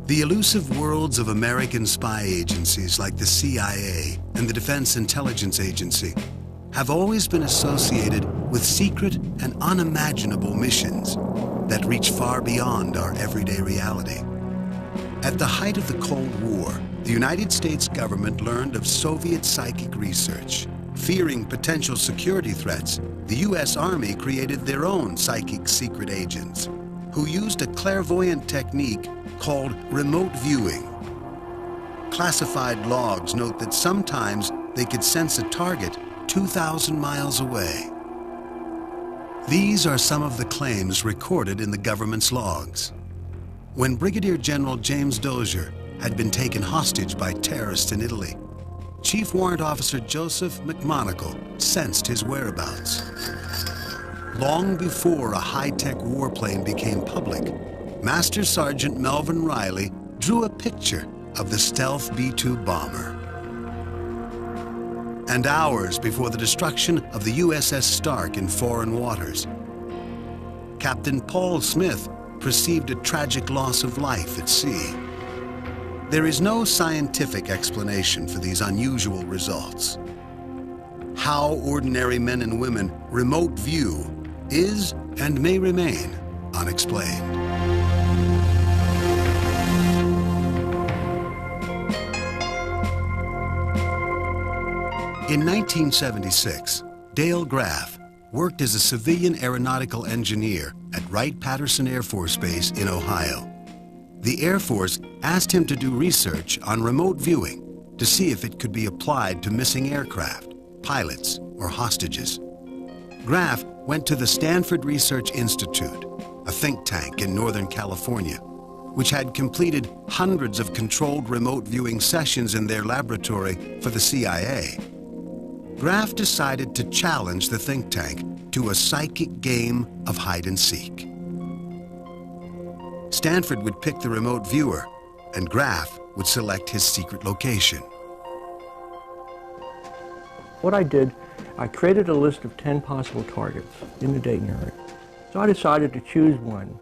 The elusive worlds of American spy agencies like the CIA and the Defense Intelligence Agency have always been associated with secret and unimaginable missions that reach far beyond our everyday reality. At the height of the Cold War, the United States government learned of Soviet psychic research. Fearing potential security threats, the U.S. Army created their own psychic secret agents, who used a clairvoyant technique called remote viewing. Classified logs note that sometimes they could sense a target 2,000 miles away. These are some of the claims recorded in the government's logs. When Brigadier General James Dozier had been taken hostage by terrorists in Italy, Chief Warrant Officer Joseph McMonagle sensed his whereabouts. Long before a high-tech warplane became public, Master Sergeant Melvin Riley drew a picture of the stealth B-2 bomber. And hours before the destruction of the USS Stark in foreign waters, Captain Paul Smith perceived a tragic loss of life at sea. There is no scientific explanation for these unusual results. How ordinary men and women remote view is and may remain unexplained. In 1976, Dale Graff worked as a civilian aeronautical engineer at Wright-Patterson Air Force Base in Ohio. The Air Force asked him to do research on remote viewing to see if it could be applied to missing aircraft, pilots, or hostages. Graff went to the Stanford Research Institute, a think tank in Northern California, which had completed hundreds of controlled remote viewing sessions in their laboratory for the CIA. Graff decided to challenge the think tank to a psychic game of hide and seek. Stanford would pick the remote viewer, and Graff would select his secret location. What I did, I created a list of 10 possible targets in the Dayton area. So I decided to choose one,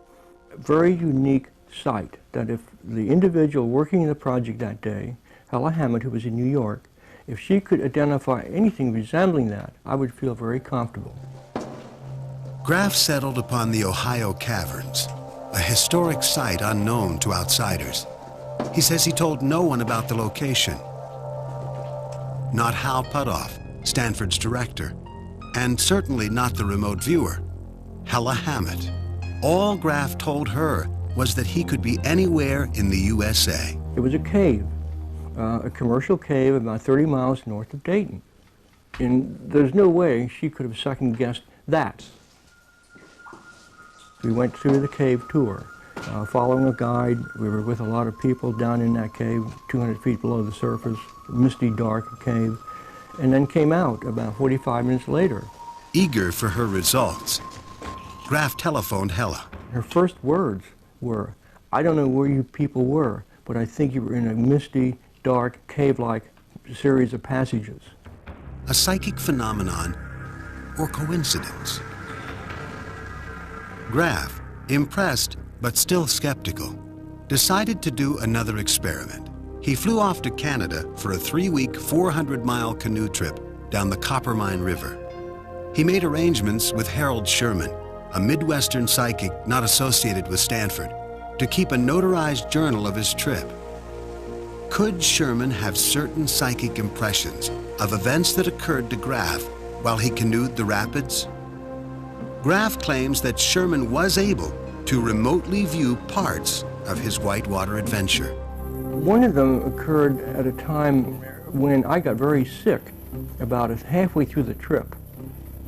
a very unique site that if the individual working in the project that day, Hella Hammond, who was in New York, if she could identify anything resembling that, I would feel very comfortable. Graff settled upon the Ohio Caverns, a historic site unknown to outsiders. He says he told no one about the location. Not Hal Puthoff, Stanford's director, and certainly not the remote viewer, Hella Hammett. All Graff told her was that he could be anywhere in the USA. It was a cave, a commercial cave about 30 miles north of Dayton. And there's no way she could have second-guessed that. We went through the cave tour, following a guide. We were with a lot of people down in that cave, 200 feet below the surface, misty, dark cave, and then came out about 45 minutes later. Eager for her results, Graff telephoned Hella. Her first words were, "I don't know where you people were, but I think you were in a misty, dark, cave-like series of passages." A psychic phenomenon or coincidence? Graff, impressed but still skeptical, decided to do another experiment. He flew off to Canada for a 3-week, 400-mile canoe trip down the Coppermine River. He made arrangements with Harold Sherman, a Midwestern psychic not associated with Stanford, to keep a notarized journal of his trip. Could Sherman have certain psychic impressions of events that occurred to Graff while he canoed the rapids? Graff claims that Sherman was able to remotely view parts of his whitewater adventure. One of them occurred at a time when I got very sick, about halfway through the trip.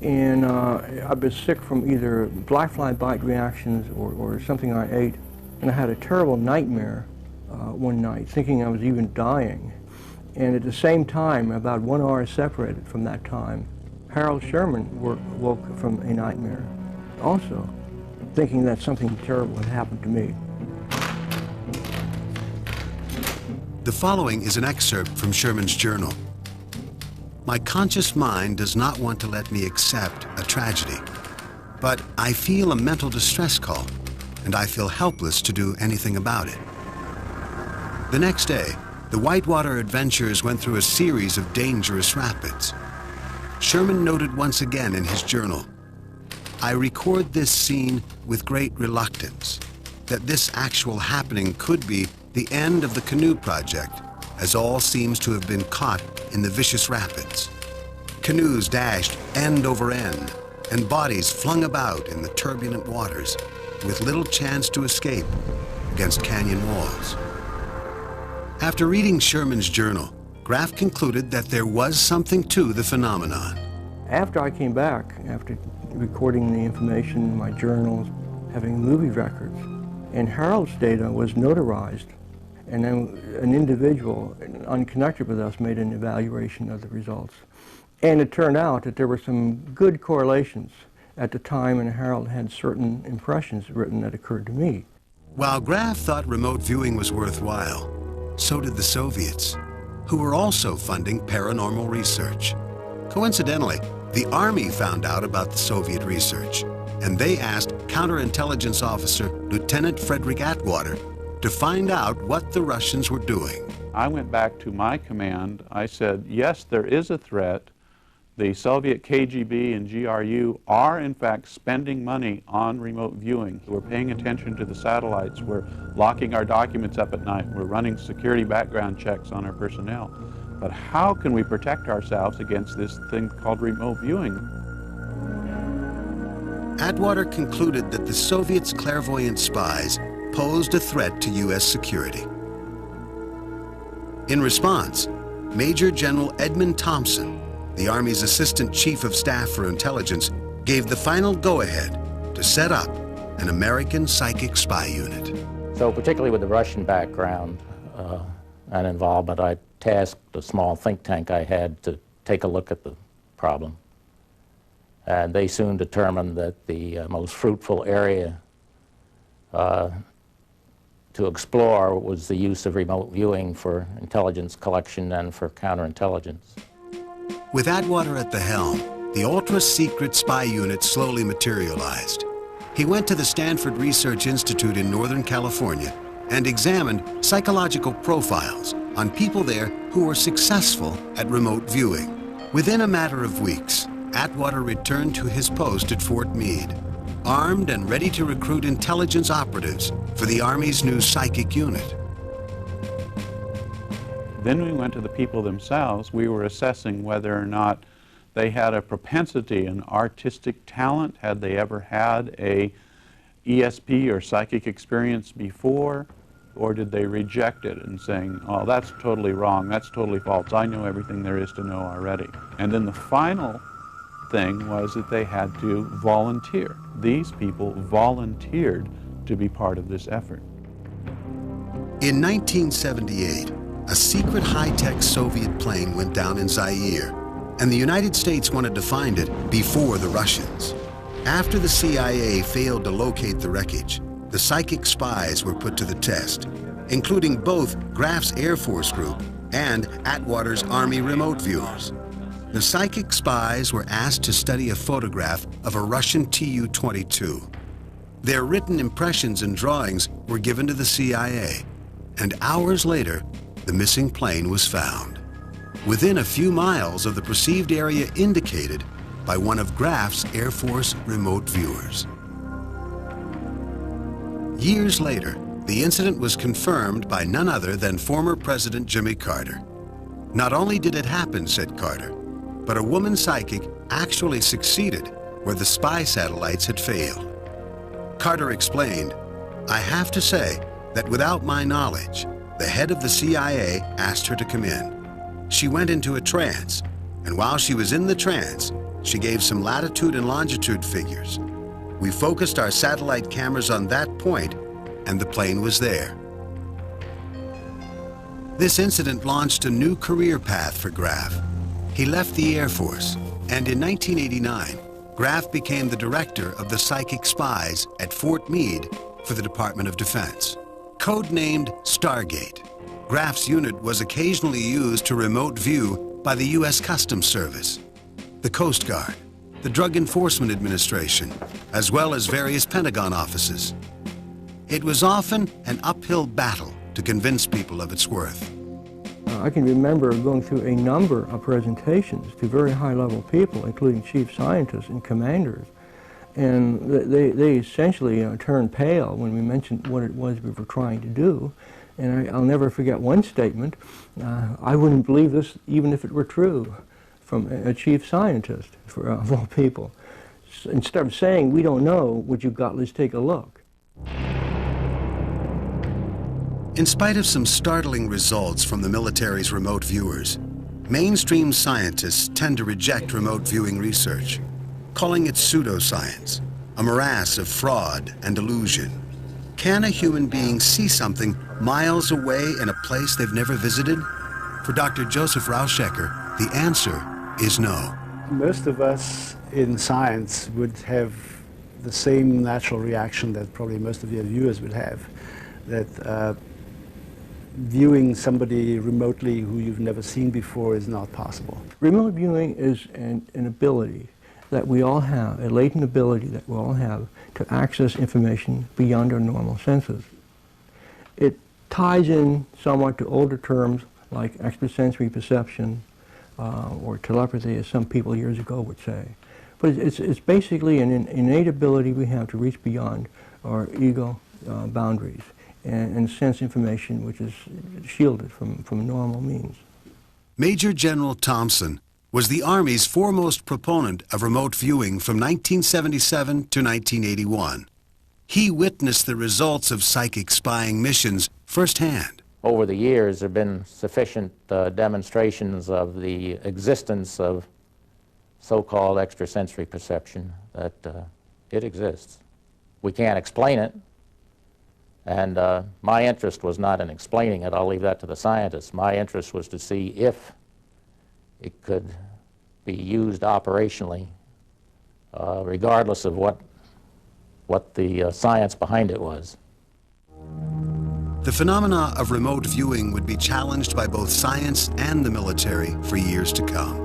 And I was sick from either black fly bite reactions or something I ate. And I had a terrible nightmare one night, thinking I was even dying. And at the same time, about 1 hour separated from that time, Harold Sherman woke from a nightmare, also thinking that something terrible had happened to me. The following is an excerpt from Sherman's journal. My conscious mind does not want to let me accept a tragedy, but I feel a mental distress call, and I feel helpless to do anything about it. The next day, the whitewater adventurers went through a series of dangerous rapids. Sherman noted once again in his journal, "I record this scene with great reluctance, that this actual happening could be the end of the canoe project, as all seems to have been caught in the vicious rapids. Canoes dashed end over end, and bodies flung about in the turbulent waters, with little chance to escape against canyon walls." After reading Sherman's journal, Graff concluded that there was something to the phenomenon. After I came back, after recording the information in my journals, having movie records, and Harold's data was notarized, and then an individual unconnected with us made an evaluation of the results. And it turned out that there were some good correlations at the time, and Harold had certain impressions written that occurred to me. While Graff thought remote viewing was worthwhile, so did the Soviets, who were also funding paranormal research. Coincidentally, the Army found out about the Soviet research, and they asked counterintelligence officer Lieutenant Frederick Atwater to find out what the Russians were doing. I went back to my command. I said, yes, there is a threat. The Soviet KGB and GRU are in fact spending money on remote viewing. We're paying attention to the satellites. We're locking our documents up at night. We're running security background checks on our personnel. But how can we protect ourselves against this thing called remote viewing? Atwater concluded that the Soviets' clairvoyant spies posed a threat to U.S. security. In response, Major General Edmund Thompson, the Army's Assistant Chief of Staff for Intelligence, gave the final go-ahead to set up an American psychic spy unit. So particularly with the Russian background and involvement, I tasked a small think tank I had to take a look at the problem. And they soon determined that the most fruitful area to explore was the use of remote viewing for intelligence collection and for counterintelligence. With Atwater at the helm, the ultra-secret spy unit slowly materialized. He went to the Stanford Research Institute in Northern California and examined psychological profiles on people there who were successful at remote viewing. Within a matter of weeks, Atwater returned to his post at Fort Meade, armed and ready to recruit intelligence operatives for the Army's new psychic unit. Then we went to the people themselves. We were assessing whether or not they had a propensity, an artistic talent. Had they ever had a ESP or psychic experience before? Or did they reject it and saying, oh, that's totally wrong, that's totally false, I know everything there is to know already. And then the final thing was that they had to volunteer. These people volunteered to be part of this effort. In 1978, a secret high-tech Soviet plane went down in Zaire, and the United States wanted to find it before the Russians. After the CIA failed to locate the wreckage, the psychic spies were put to the test, including both Graff's Air Force group and Atwater's Army remote viewers. The psychic spies were asked to study a photograph of a Russian Tu-22. Their written impressions and drawings were given to the CIA, and hours later, the missing plane was found, within a few miles of the perceived area indicated by one of Graff's Air Force remote viewers. Years later, the incident was confirmed by none other than former President Jimmy Carter. Not only did it happen, said Carter, but a woman psychic actually succeeded where the spy satellites had failed. Carter explained, "I have to say that without my knowledge, the head of the CIA asked her to come in. She went into a trance, and while she was in the trance, she gave some latitude and longitude figures. We focused our satellite cameras on that point, and the plane was there." This incident launched a new career path for Graff. He left the Air Force, and in 1989, Graff became the director of the Psychic Spies at Fort Meade for the Department of Defense. Codenamed Stargate, Graff's unit was occasionally used to remote view by the U.S. Customs Service, the Coast Guard, the Drug Enforcement Administration, as well as various Pentagon offices. It was often an uphill battle to convince people of its worth. I can remember going through a number of presentations to very high-level people, including chief scientists and commanders, and they essentially turned pale when we mentioned what it was we were trying to do. And I'll never forget one statement, I wouldn't believe this even if it were true, from a chief scientist, of all people. So instead of saying, we don't know what you've got, let's take a look. In spite of some startling results from the military's remote viewers, mainstream scientists tend to reject remote viewing research, calling it pseudoscience, a morass of fraud and illusion. Can a human being see something miles away in a place they've never visited? For Dr. Joseph Rauschecker, the answer is no. Most of us in science would have the same natural reaction that probably most of your viewers would have, that viewing somebody remotely who you've never seen before is not possible. Remote viewing is an ability that we all have, a latent ability that we all have to access information beyond our normal senses. It ties in somewhat to older terms like extrasensory perception or telepathy, as some people years ago would say. But it's basically an innate ability we have to reach beyond our ego boundaries and sense information which is shielded from normal means. Major General Thompson was the Army's foremost proponent of remote viewing from 1977 to 1981. He witnessed the results of psychic spying missions firsthand. Over the years, there have been sufficient demonstrations of the existence of so-called extrasensory perception that it exists. We can't explain it, and my interest was not in explaining it. I'll leave that to the scientists. My interest was to see if it could be used operationally, regardless of what the science behind it was. The phenomena of remote viewing would be challenged by both science and the military for years to come.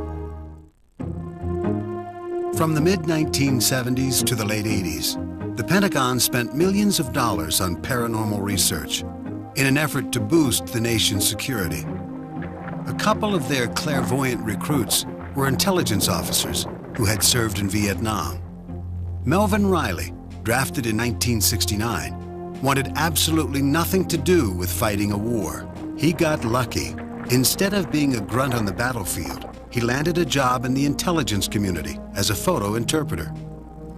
From the mid-1970s to the late 80s, the Pentagon spent millions of dollars on paranormal research in an effort to boost the nation's security. A couple of their clairvoyant recruits were intelligence officers who had served in Vietnam. Melvin Riley, drafted in 1969, wanted absolutely nothing to do with fighting a war. He got lucky. Instead of being a grunt on the battlefield, he landed a job in the intelligence community as a photo interpreter.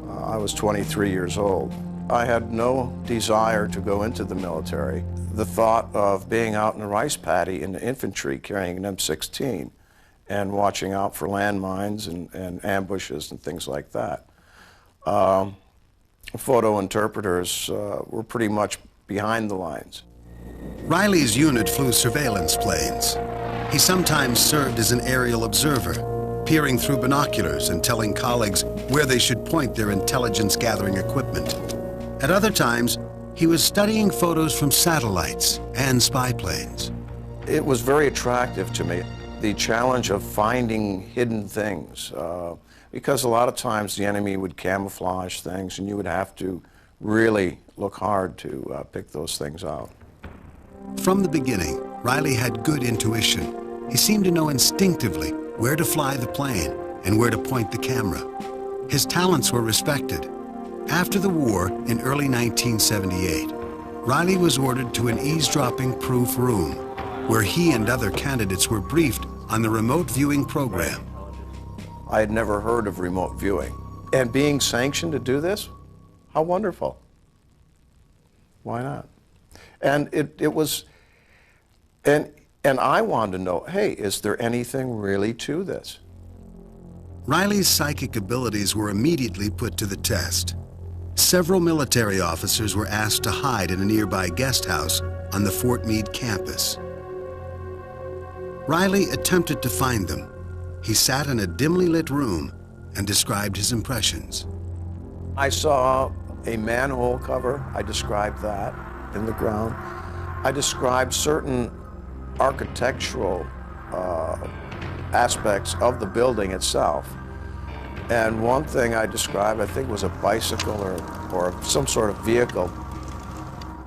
I was 23 years old. I had no desire to go into the military. The thought of being out in a rice paddy in the infantry carrying an M16 and watching out for landmines and ambushes and things like that. Photo interpreters were pretty much behind the lines. Riley's unit flew surveillance planes. He sometimes served as an aerial observer, peering through binoculars and telling colleagues where they should point their intelligence-gathering equipment. At other times, he was studying photos from satellites and spy planes. It was very attractive to me, the challenge of finding hidden things, because a lot of times the enemy would camouflage things and you would have to really look hard to pick those things out. From the beginning, Riley had good intuition. He seemed to know instinctively where to fly the plane and where to point the camera. His talents were respected. After the war, in early 1978, Riley was ordered to an eavesdropping-proof room, where he and other candidates were briefed on the remote viewing program. I had never heard of remote viewing. And being sanctioned to do this, how wonderful. Why not? And it was, and I wanted to know, hey, is there anything really to this? Riley's psychic abilities were immediately put to the test. Several military officers were asked to hide in a nearby guest house on the Fort Meade campus. Riley attempted to find them. He sat in a dimly lit room and described his impressions. I saw a manhole cover. I described that in the ground. I described certain architectural aspects of the building itself. And one thing I described, I think, was a bicycle or some sort of vehicle.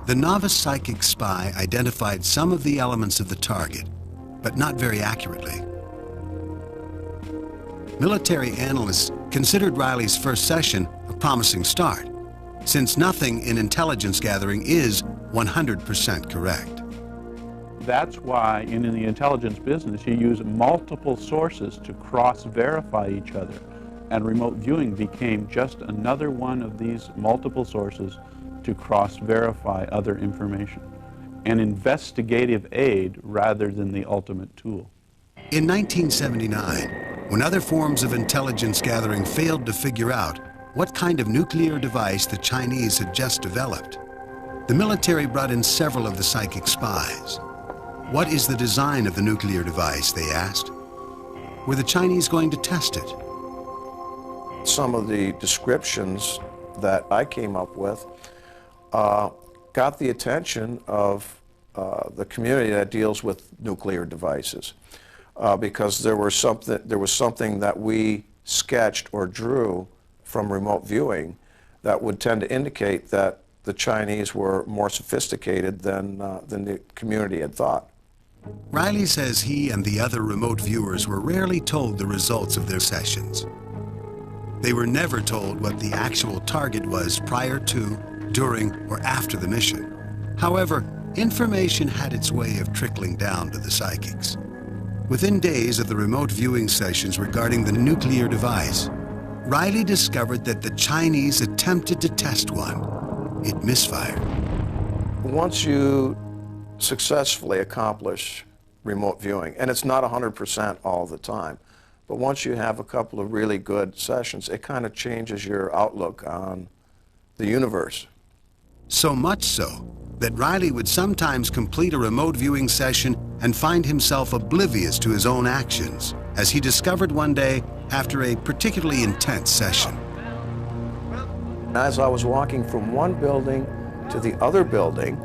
The novice psychic spy identified some of the elements of the target, but not very accurately. Military analysts considered Riley's first session a promising start, since nothing in intelligence gathering is 100% correct. That's why in the intelligence business you use multiple sources to cross-verify each other. And remote viewing became just another one of these multiple sources to cross-verify other information. An investigative aid rather than the ultimate tool. In 1979, when other forms of intelligence gathering failed to figure out what kind of nuclear device the Chinese had just developed, the military brought in several of the psychic spies. What is the design of the nuclear device, they asked. Were the Chinese going to test it? Some of the descriptions that I came up with got the attention of the community that deals with nuclear devices, because there was something that we sketched or drew from remote viewing that would tend to indicate that the Chinese were more sophisticated than the community had thought. Riley says he and the other remote viewers were rarely told the results of their sessions. They were never told what the actual target was prior to, during, or after the mission. However, information had its way of trickling down to the psychics. Within days of the remote viewing sessions regarding the nuclear device, Riley discovered that the Chinese attempted to test one. It misfired. Once you successfully accomplish remote viewing, and it's not 100% all the time, but once you have a couple of really good sessions, it kind of changes your outlook on the universe. So much so that Riley would sometimes complete a remote viewing session and find himself oblivious to his own actions, as he discovered one day after a particularly intense session. As I was walking from one building to the other building,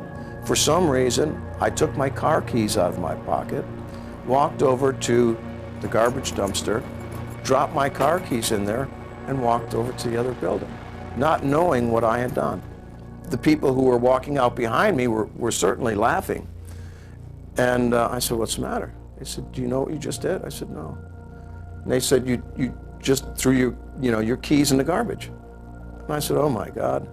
for some reason, I took my car keys out of my pocket, walked over to the garbage dumpster, dropped my car keys in there, and walked over to the other building, not knowing what I had done. The people who were walking out behind me were certainly laughing. And I said, "What's the matter?" They said, "Do you know what you just did?" I said, "No." And they said, you just threw your keys in the garbage." And I said, "Oh my God."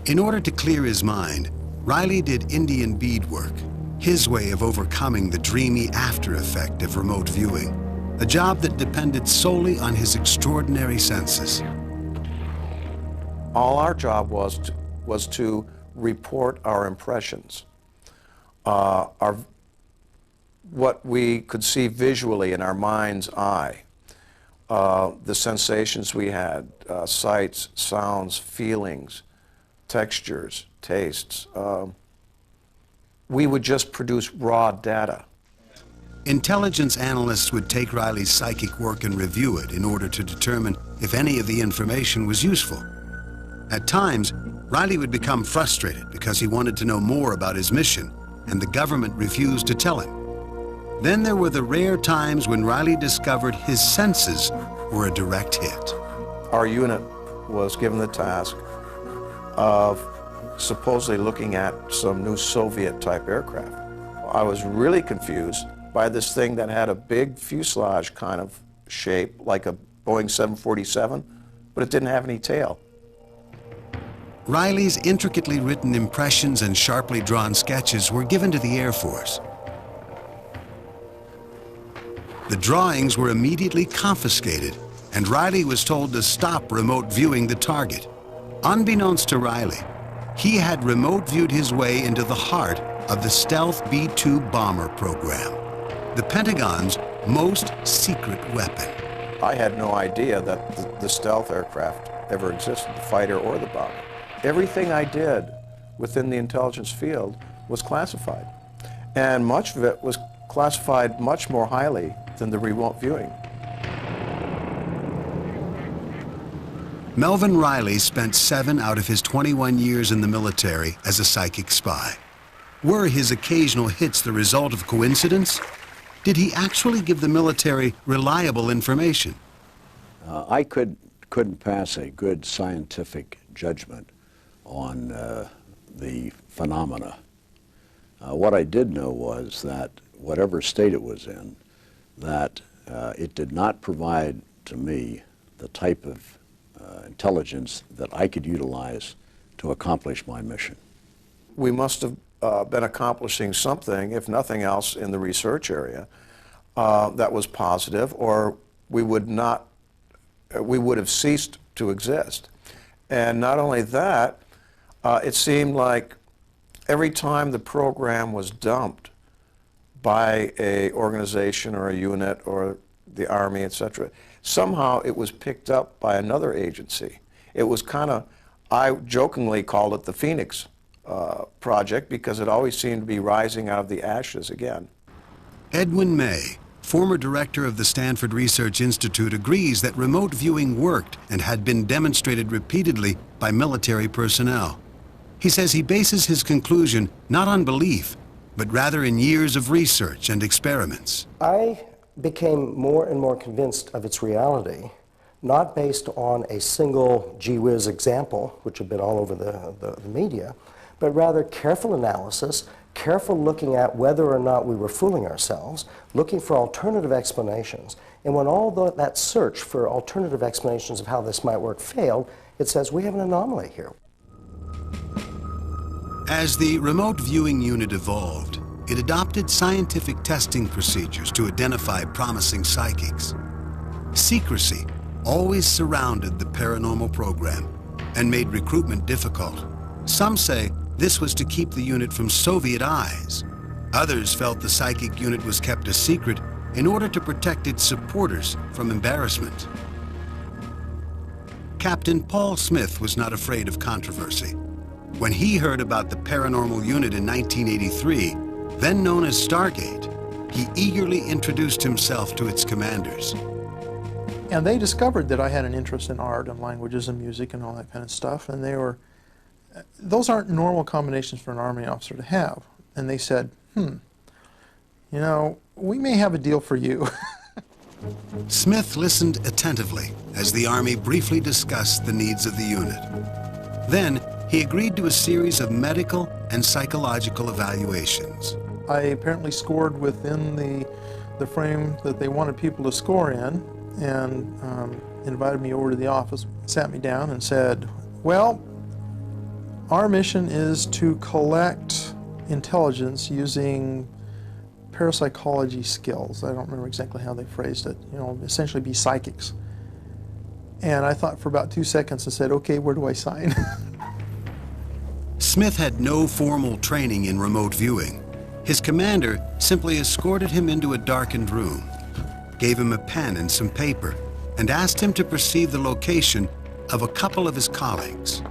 In order to clear his mind, Riley did Indian beadwork, his way of overcoming the dreamy after effect of remote viewing, a job that depended solely on his extraordinary senses. All our job was to report our impressions, what we could see visually in our mind's eye, the sensations we had, sights, sounds, feelings, textures, tastes. We would just produce raw data. Intelligence analysts would take Riley's psychic work and review it in order to determine if any of the information was useful. At times, Riley would become frustrated because he wanted to know more about his mission, and the government refused to tell him. Then there were the rare times when Riley discovered his senses were a direct hit. Our unit was given the task of supposedly looking at some new Soviet-type aircraft. I was really confused by this thing that had a big fuselage kind of shape, like a Boeing 747, but it didn't have any tail. Riley's intricately written impressions and sharply drawn sketches were given to the Air Force. The drawings were immediately confiscated, and Riley was told to stop remote viewing the target. Unbeknownst to Riley, he had remote viewed his way into the heart of the stealth B-2 bomber program, the Pentagon's most secret weapon. I had no idea that the stealth aircraft ever existed, the fighter or the bomber. Everything I did within the intelligence field was classified, and much of it was classified much more highly than the remote viewing. Melvin Riley spent 7 out of his 21 years in the military as a psychic spy. Were his occasional hits the result of coincidence? Did he actually give the military reliable information? I couldn't pass a good scientific judgment on the phenomena. What I did know was that whatever state it was in, that it did not provide to me the type of intelligence that I could utilize to accomplish my mission. We must have been accomplishing something, if nothing else, in the research area that was positive, or we would have ceased to exist. And not only that, it seemed like every time the program was dumped by a organization or a unit or the Army, etc., somehow it was picked up by another agency. It was kind of, I jokingly called it the Phoenix Project, because it always seemed to be rising out of the ashes again. Edwin May, former director of the Stanford Research Institute, agrees that remote viewing worked and had been demonstrated repeatedly by military personnel. He says he bases his conclusion not on belief, but rather in years of research and experiments. I became more and more convinced of its reality, not based on a single gee whiz example, which had been all over the media, but rather careful analysis, careful looking at whether or not we were fooling ourselves, looking for alternative explanations. And when all that search for alternative explanations of how this might work failed, it says we have an anomaly here. As the remote viewing unit evolved, it adopted scientific testing procedures to identify promising psychics. Secrecy always surrounded the paranormal program and made recruitment difficult. Some say this was to keep the unit from Soviet eyes. Others felt the psychic unit was kept a secret in order to protect its supporters from embarrassment. Captain Paul Smith was not afraid of controversy. When he heard about the paranormal unit in 1983, then known as Stargate, he eagerly introduced himself to its commanders. And they discovered that I had an interest in art and languages and music and all that kind of stuff, and those aren't normal combinations for an Army officer to have. And they said, you know, we may have a deal for you. Smith listened attentively as the Army briefly discussed the needs of the unit. Then, he agreed to a series of medical and psychological evaluations. I apparently scored within the frame that they wanted people to score in, and invited me over to the office, sat me down and said, well, our mission is to collect intelligence using parapsychology skills. I don't remember exactly how they phrased it. You know, essentially be psychics. And I thought for about 2 seconds and said, okay, where do I sign? Smith had no formal training in remote viewing. His commander simply escorted him into a darkened room, gave him a pen and some paper, and asked him to perceive the location of a couple of his colleagues.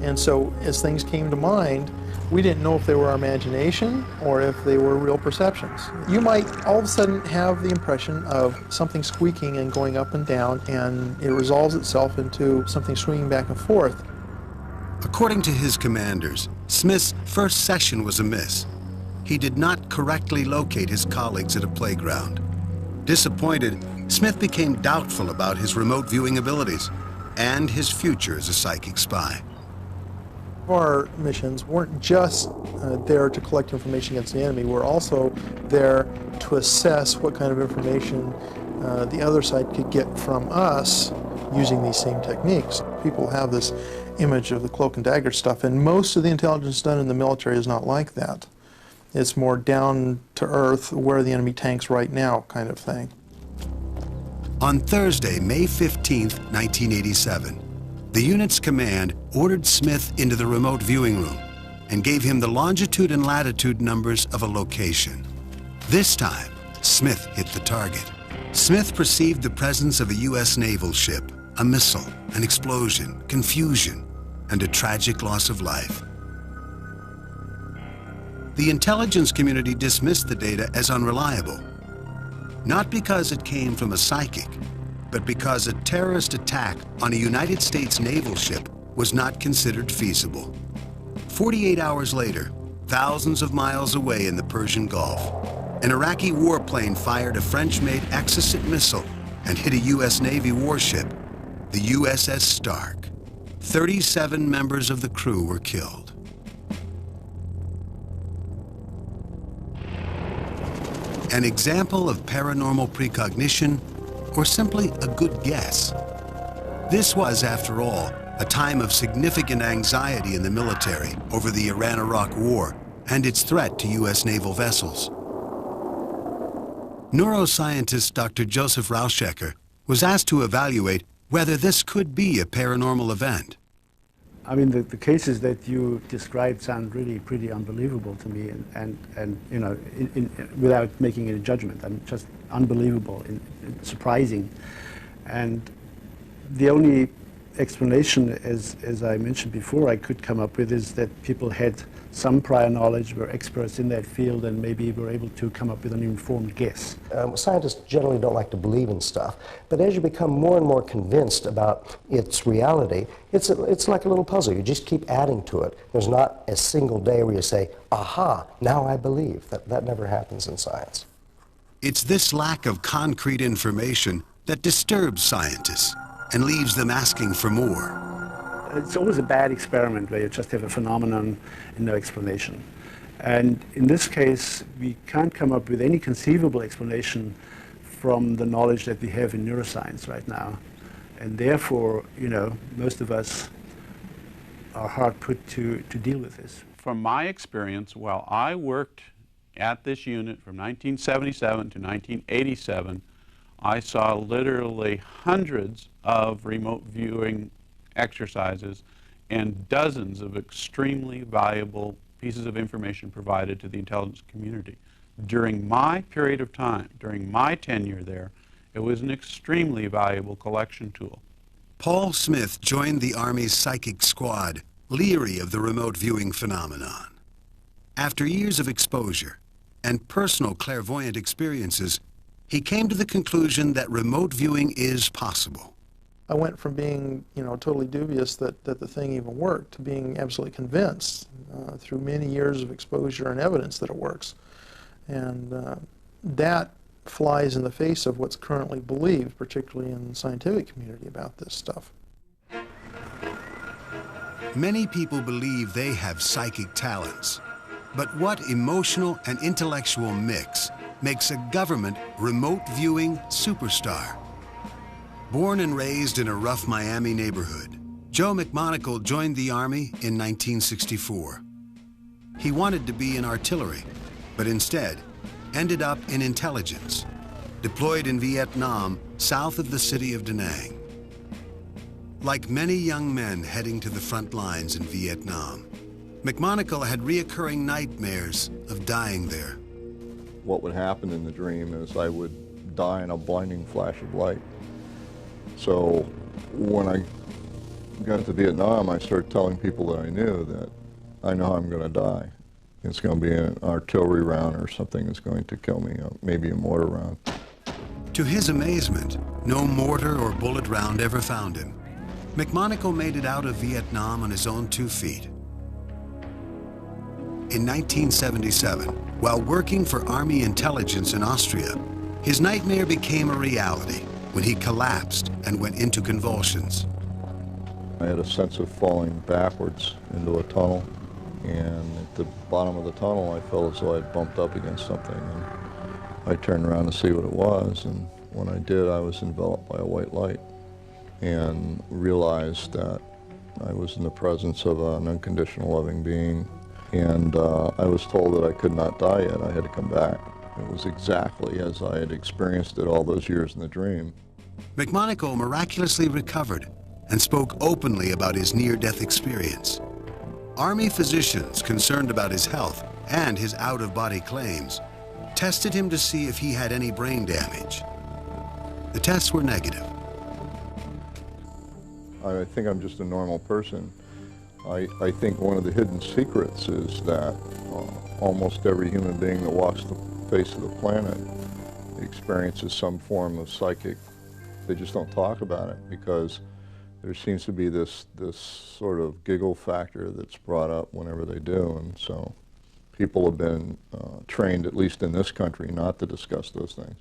And so as things came to mind, we didn't know if they were our imagination or if they were real perceptions. You might all of a sudden have the impression of something squeaking and going up and down, and it resolves itself into something swinging back and forth. According to his commanders, Smith's first session was amiss. He did not correctly locate his colleagues at a playground. Disappointed, Smith became doubtful about his remote viewing abilities and his future as a psychic spy. Our missions weren't just there to collect information against the enemy. We're also there to assess what kind of information the other side could get from us using these same techniques. People have this image of the cloak and dagger stuff, and most of the intelligence done in the military is not like that. It's more down to earth, where are the enemy tanks right now kind of thing. On Thursday, May 15th, 1987, the unit's command ordered Smith into the remote viewing room and gave him the longitude and latitude numbers of a location. This time, Smith hit the target. Smith perceived the presence of a U.S. naval ship, a missile, an explosion, confusion, and a tragic loss of life. The intelligence community dismissed the data as unreliable, not because it came from a psychic, but because a terrorist attack on a United States naval ship was not considered feasible. 48 hours later, thousands of miles away in the Persian Gulf, an Iraqi warplane fired a French-made Exocet missile and hit a U.S. Navy warship, the USS Stark. 37 members of the crew were killed. An example of paranormal precognition, or simply a good guess. This was, after all, a time of significant anxiety in the military over the Iran-Iraq War and its threat to U.S. naval vessels. Neuroscientist Dr. Joseph Rauschecker was asked to evaluate whether this could be a paranormal event. I mean, the cases that you described sound really pretty unbelievable to me, and you know, without making any judgment. I mean, just unbelievable and surprising. And the only explanation, as I mentioned before, I could come up with is that people had some prior knowledge, were experts in that field, and maybe were able to come up with an informed guess. Scientists generally don't like to believe in stuff, but as you become more and more convinced about its reality, it's like a little puzzle. You just keep adding to it. There's not a single day where you say, aha, now I believe. That never happens in science. It's this lack of concrete information that disturbs scientists and leaves them asking for more. It's always a bad experiment where you just have a phenomenon and no explanation. And in this case, we can't come up with any conceivable explanation from the knowledge that we have in neuroscience right now. And therefore, you know, most of us are hard put to deal with this. From my experience, while I worked at this unit from 1977 to 1987, I saw literally hundreds of remote viewing exercises and dozens of extremely valuable pieces of information provided to the intelligence community. During my period of time, during my tenure there, it was an extremely valuable collection tool. Paul Smith joined the Army's psychic squad, leery of the remote viewing phenomenon. After years of exposure and personal clairvoyant experiences, he came to the conclusion that remote viewing is possible. I went from being, you know, totally dubious that the thing even worked to being absolutely convinced through many years of exposure and evidence that it works. And that flies in the face of what's currently believed, particularly in the scientific community, about this stuff. Many people believe they have psychic talents. But what emotional and intellectual mix makes a government remote viewing superstar? Born and raised in a rough Miami neighborhood, Joe McMonagle joined the Army in 1964. He wanted to be in artillery, but instead ended up in intelligence, deployed in Vietnam south of the city of Da Nang. Like many young men heading to the front lines in Vietnam, McMonagle had reoccurring nightmares of dying there. What would happen in the dream is I would die in a blinding flash of light. So when I got to Vietnam, I started telling people that I knew that I know I'm going to die. It's going to be an artillery round or something that's going to kill me, maybe a mortar round. To his amazement, no mortar or bullet round ever found him. McMonagle made it out of Vietnam on his own 2 feet. In 1977, while working for Army intelligence in Austria, his nightmare became a reality when he collapsed and went into convulsions. I had a sense of falling backwards into a tunnel, and at the bottom of the tunnel I felt as though I'd bumped up against something, and I turned around to see what it was, and when I did, I was enveloped by a white light and realized that I was in the presence of an unconditional loving being, and I was told that I could not die yet. I had to come back. It was exactly as I had experienced it all those years in the dream. McMonagle miraculously recovered and spoke openly about his near-death experience. Army physicians concerned about his health and his out-of-body claims tested him to see if he had any brain damage. The tests were negative. I think I'm just a normal person. I think one of the hidden secrets is that almost every human being that walks the face of the planet experiences some form of psychic. They just don't talk about it because there seems to be this sort of giggle factor that's brought up whenever they do, and so people have been trained, at least in this country, not to discuss those things.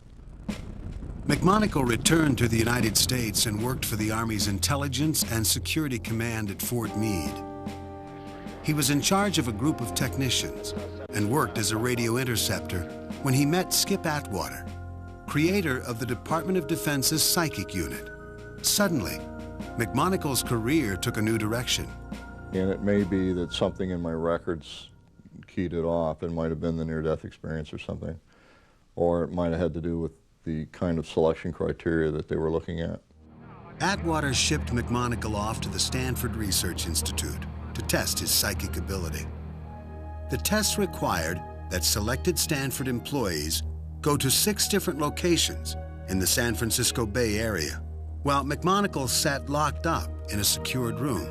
McMonagle returned to the United States and worked for the Army's Intelligence and Security Command at Fort Meade. He was in charge of a group of technicians and worked as a radio interceptor when he met Skip Atwater, creator of the Department of Defense's Psychic Unit. Suddenly, McMonagle's career took a new direction. And it may be that something in my records keyed it off. It might have been the near-death experience or something. Or it might have had to do with the kind of selection criteria that they were looking at. Atwater shipped McMonagle off to the Stanford Research Institute to test his psychic ability. The tests required that selected Stanford employees go to 6 different locations in the San Francisco Bay Area, while McMonagle sat locked up in a secured room.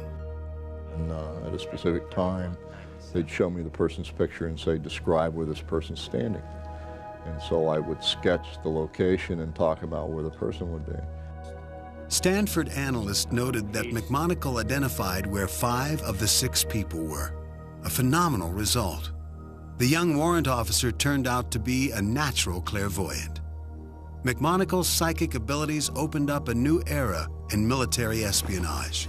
And at a specific time, they'd show me the person's picture and say, describe where this person's standing. And so I would sketch the location and talk about where the person would be. Stanford analysts noted that McMonagle identified where 5 of the 6 people were, a phenomenal result. The young warrant officer turned out to be a natural clairvoyant. McMonagle's psychic abilities opened up a new era in military espionage.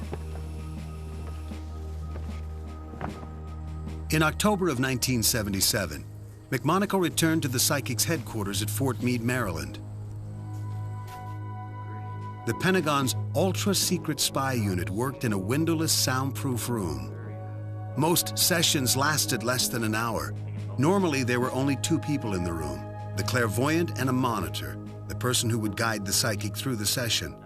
In October of 1977, McMonagle returned to the psychic's headquarters at Fort Meade, Maryland. The Pentagon's ultra-secret spy unit worked in a windowless, soundproof room. Most sessions lasted less than an hour. Normally, there were only 2 people in the room, the clairvoyant and a monitor, the person who would guide the psychic through the session.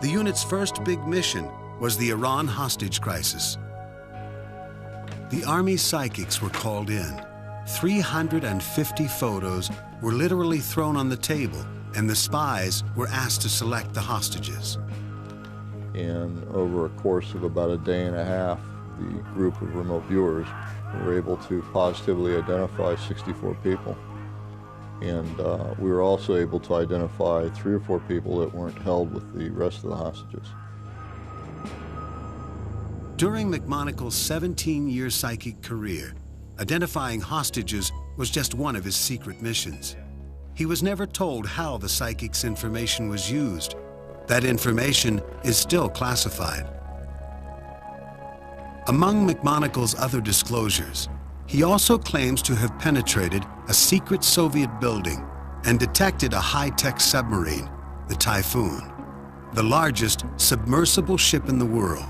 The unit's first big mission was the Iran hostage crisis. The Army psychics were called in. 350 photos were literally thrown on the table, and the spies were asked to select the hostages. And over a course of about a day and a half, the group of remote viewers were able to positively identify 64 people. And we were also able to identify 3 or 4 people that weren't held with the rest of the hostages. During McMonagle's 17-year psychic career, identifying hostages was just one of his secret missions. He was never told how the psychic's information was used. That information is still classified. Among McMonagle's other disclosures, he also claims to have penetrated a secret Soviet building and detected a high-tech submarine, the Typhoon, the largest submersible ship in the world.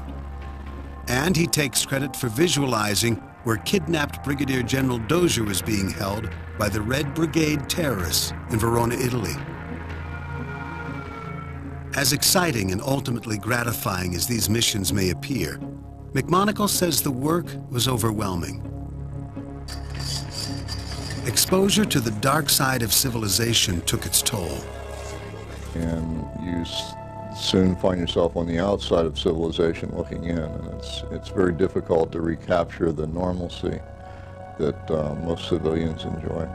And he takes credit for visualizing where kidnapped Brigadier General Dozier was being held by the Red Brigade terrorists in Verona, Italy. As exciting and ultimately gratifying as these missions may appear, McMonagle says the work was overwhelming. Exposure to the dark side of civilization took its toll. And you soon find yourself on the outside of civilization looking in, and it's very difficult to recapture the normalcy that most civilians enjoy.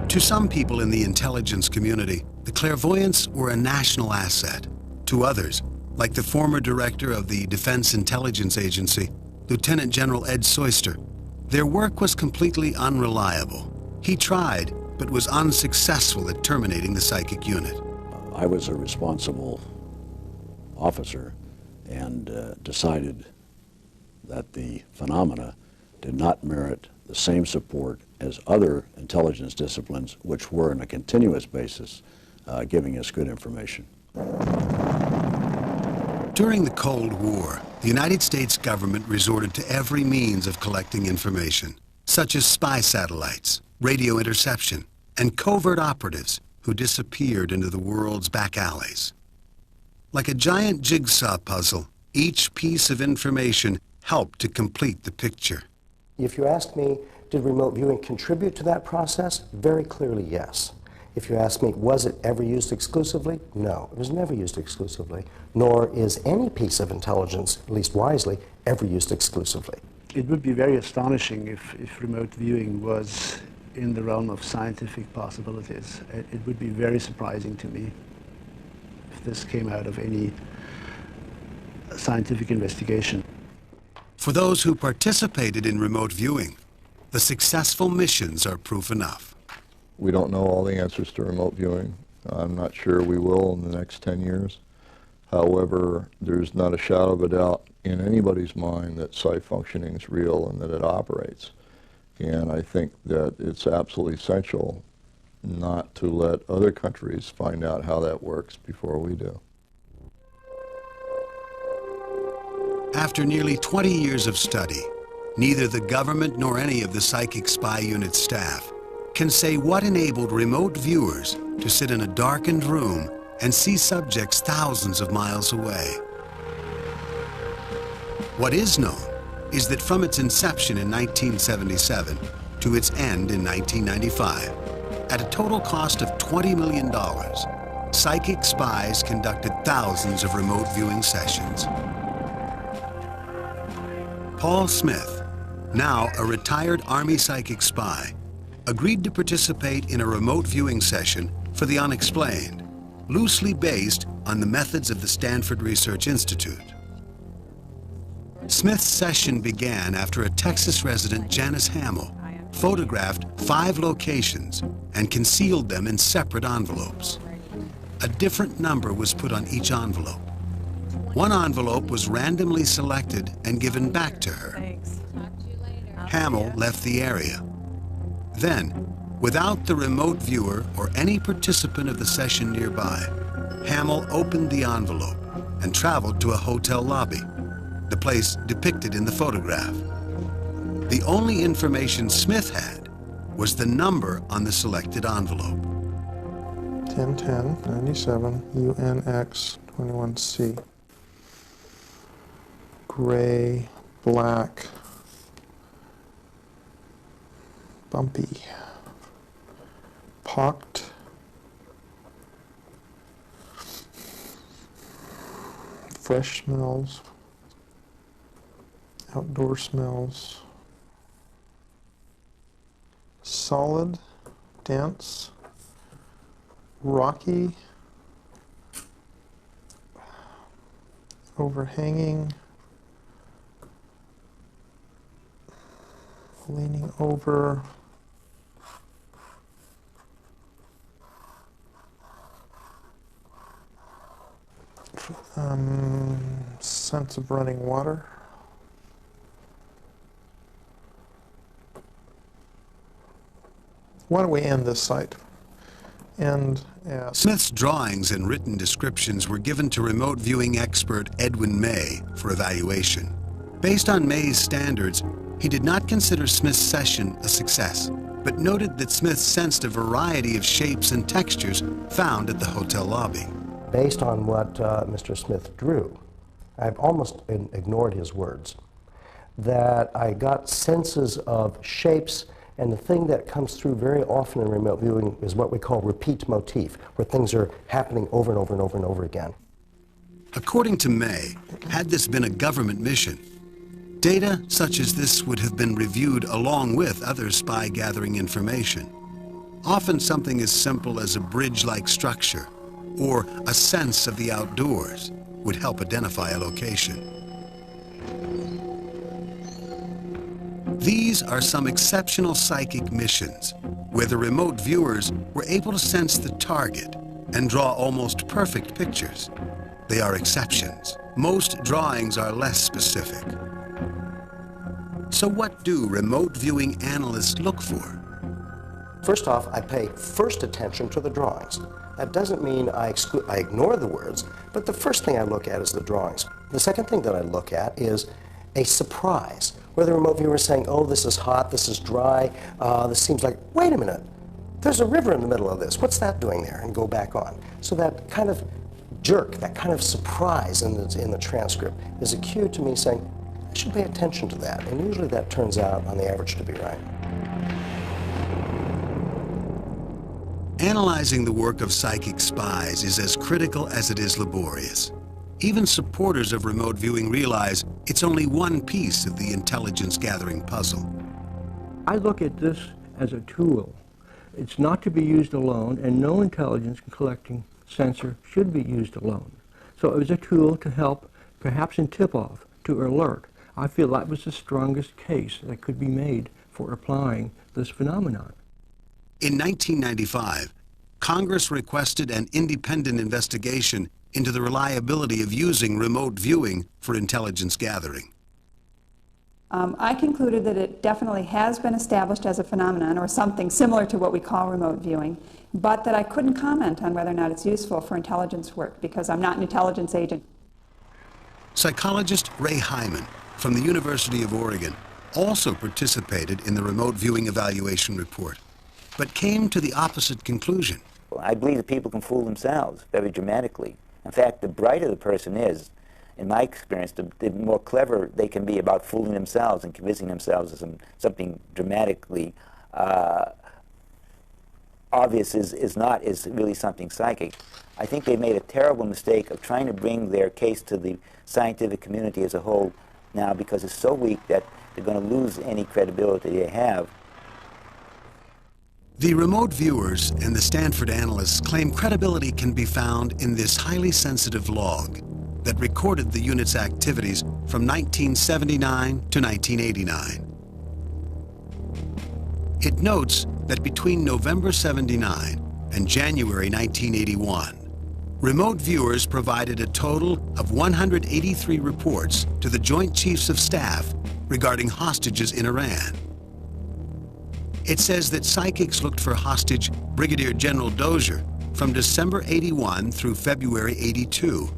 To some people in the intelligence community, the clairvoyants were a national asset. To others, like the former director of the Defense Intelligence Agency, Lieutenant General Ed Soyster, their work was completely unreliable. He tried, but was unsuccessful at terminating the psychic unit. I was a responsible officer and decided that the phenomena did not merit the same support as other intelligence disciplines, which were on a continuous basis giving us good information. During the Cold War, the United States government resorted to every means of collecting information, such as spy satellites, radio interception, and covert operatives who disappeared into the world's back alleys. Like a giant jigsaw puzzle, each piece of information helped to complete the picture. If you ask me, did remote viewing contribute to that process? Very clearly, yes. If you ask me, was it ever used exclusively? No, it was never used exclusively, nor is any piece of intelligence, at least wisely, ever used exclusively. It would be very astonishing if remote viewing was in the realm of scientific possibilities. It would be very surprising to me if this came out of any scientific investigation. For those who participated in remote viewing, the successful missions are proof enough. We don't know all the answers to remote viewing. I'm not sure we will in the next 10 years. However, there's not a shadow of a doubt in anybody's mind that sight functioning is real and that it operates. And I think that it's absolutely essential not to let other countries find out how that works before we do. After nearly 20 years of study, neither the government nor any of the Psychic Spy Unit staff can say what enabled remote viewers to sit in a darkened room and see subjects thousands of miles away. What is known is that from its inception in 1977 to its end in 1995, at a total cost of $20 million, Psychic Spies conducted thousands of remote viewing sessions. Paul Smith, now a retired Army psychic spy, agreed to participate in a remote viewing session for the unexplained, loosely based on the methods of the Stanford Research Institute. Smith's session began after a Texas resident, Janice Hamill, photographed 5 locations and concealed them in separate envelopes. A different number was put on each envelope. One envelope was randomly selected and given back to her. Hamill left the area. Then, without the remote viewer or any participant of the session nearby, Hamill opened the envelope and traveled to a hotel lobby, the place depicted in the photograph. The only information Smith had was the number on the selected envelope. 1010-97 UNX 21C. Gray, black, bumpy, pocked, fresh smells, outdoor smells, solid, dense, rocky, overhanging, leaning over, sense of running water. Why don't we end this site? Smith's drawings and written descriptions were given to remote viewing expert Edwin May for evaluation. Based on May's standards, he did not consider Smith's session a success, but noted that Smith sensed a variety of shapes and textures found at the hotel lobby. Based on what Mr. Smith drew, I've almost ignored his words, that I got senses of shapes, and the thing that comes through very often in remote viewing is what we call repeat motif, where things are happening over and over and over and over again. According to May, had this been a government mission, data such as this would have been reviewed along with other spy gathering information. Often something as simple as a bridge-like structure or a sense of the outdoors would help identify a location. These are some exceptional psychic missions where the remote viewers were able to sense the target and draw almost perfect pictures. They are exceptions. Most drawings are less specific. So what do remote viewing analysts look for? First off, I pay first attention to the drawings. That doesn't mean I ignore the words, but the first thing I look at is the drawings. The second thing that I look at is a surprise, where the remote viewer is saying, oh, this is hot, this is dry, this seems like, wait a minute, there's a river in the middle of this, what's that doing there? And go back on. So that kind of jerk, that kind of surprise in the transcript is a cue to me saying, I should pay attention to that, and usually that turns out, on the average, to be right. Analyzing the work of psychic spies is as critical as it is laborious. Even supporters of remote viewing realize it's only one piece of the intelligence-gathering puzzle. I look at this as a tool. It's not to be used alone, and no intelligence collecting sensor should be used alone. So it was a tool to help, perhaps in tip-off, to alert. I feel that was the strongest case that could be made for applying this phenomenon. In 1995, Congress requested an independent investigation into the reliability of using remote viewing for intelligence gathering. I concluded that it definitely has been established as a phenomenon or something similar to what we call remote viewing, but that I couldn't comment on whether or not it's useful for intelligence work because I'm not an intelligence agent. Psychologist Ray Hyman from the University of Oregon also participated in the remote viewing evaluation report, but came to the opposite conclusion. I believe that people can fool themselves very dramatically. In fact, the brighter the person is, in my experience, the more clever they can be about fooling themselves and convincing themselves of something dramatically obvious is really something psychic. I think they made a terrible mistake of trying to bring their case to the scientific community as a whole now because it's so weak that they're going to lose any credibility they have. The remote viewers and the Stanford analysts claim credibility can be found in this highly sensitive log that recorded the unit's activities from 1979 to 1989. It notes that between November 79 and January 1981, remote viewers provided a total of 183 reports to the Joint Chiefs of Staff regarding hostages in Iran. It says that psychics looked for hostage Brigadier General Dozier from December 81 through February 82.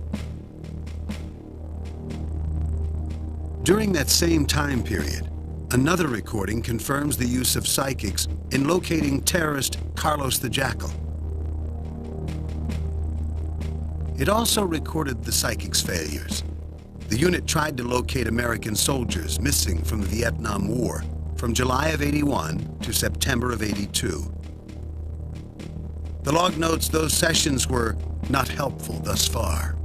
During that same time period, another recording confirms the use of psychics in locating terrorist Carlos the Jackal. It also recorded the psychic's failures. The unit tried to locate American soldiers missing from the Vietnam War from July of 81 to September of 82. The log notes those sessions were not helpful thus far.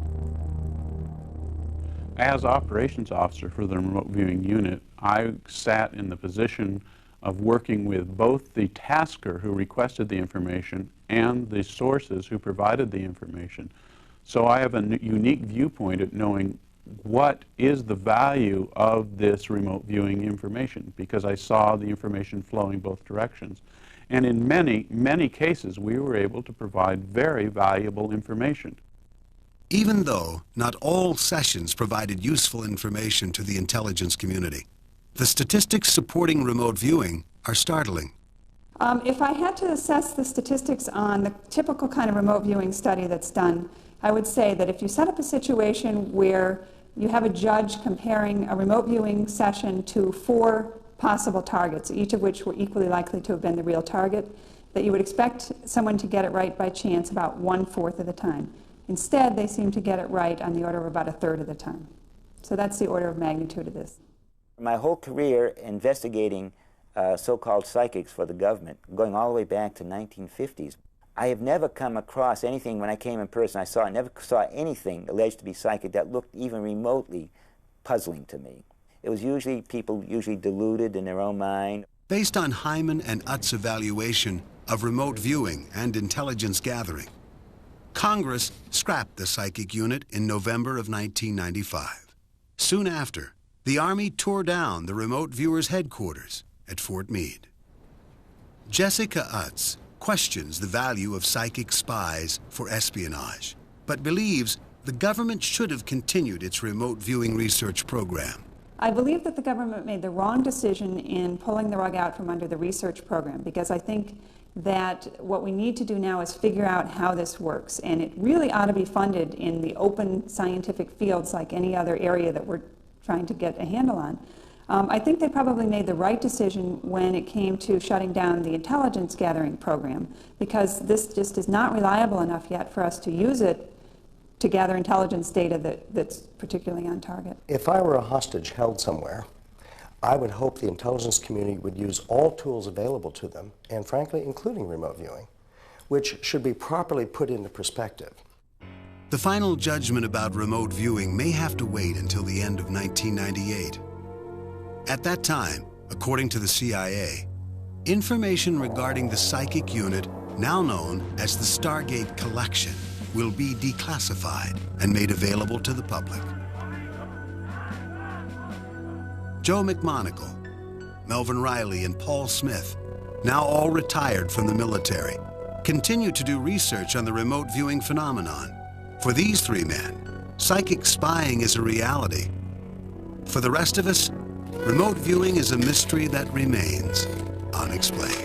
As operations officer for the remote viewing unit, I sat in the position of working with both the tasker who requested the information and the sources who provided the information. So I have a unique viewpoint at knowing what is the value of this remote viewing information, because I saw the information flowing both directions. And in many, many cases, we were able to provide very valuable information. Even though not all sessions provided useful information to the intelligence community, the statistics supporting remote viewing are startling. If I had to assess the statistics on the typical kind of remote viewing study that's done, I would say that if you set up a situation where you have a judge comparing a remote viewing session to 4 possible targets, each of which were equally likely to have been the real target, that you would expect someone to get it right by chance about 1/4 of the time. Instead, they seem to get it right on the order of about 1/3 of the time. So that's the order of magnitude of this. My whole career investigating so-called psychics for the government, going all the way back to 1950s, I have never come across anything when I came in person. I never saw anything alleged to be psychic that looked even remotely puzzling to me. It was usually people deluded in their own mind. Based on Hyman and Utt's evaluation of remote viewing and intelligence gathering, Congress scrapped the psychic unit in November of 1995. Soon after, the Army tore down the remote viewers' headquarters at Fort Meade. Jessica Utz questions the value of psychic spies for espionage, but believes the government should have continued its remote viewing research program. I believe that the government made the wrong decision in pulling the rug out from under the research program, because I think that what we need to do now is figure out how this works, and it really ought to be funded in the open scientific fields like any other area that we're trying to get a handle on. I think they probably made the right decision when it came to shutting down the intelligence gathering program, because this just is not reliable enough yet for us to use it to gather intelligence data that's particularly on target. If I were a hostage held somewhere, I would hope the intelligence community would use all tools available to them, and frankly, including remote viewing, which should be properly put into perspective. The final judgment about remote viewing may have to wait until the end of 1998. At that time, according to the CIA, information regarding the psychic unit, now known as the Stargate Collection, will be declassified and made available to the public. Joe McMonagle, Melvin Riley, and Paul Smith now all retired from the military, continue to do research on the remote viewing phenomenon. For these three men, psychic spying is a reality. For the rest of us, remote viewing is a mystery that remains unexplained.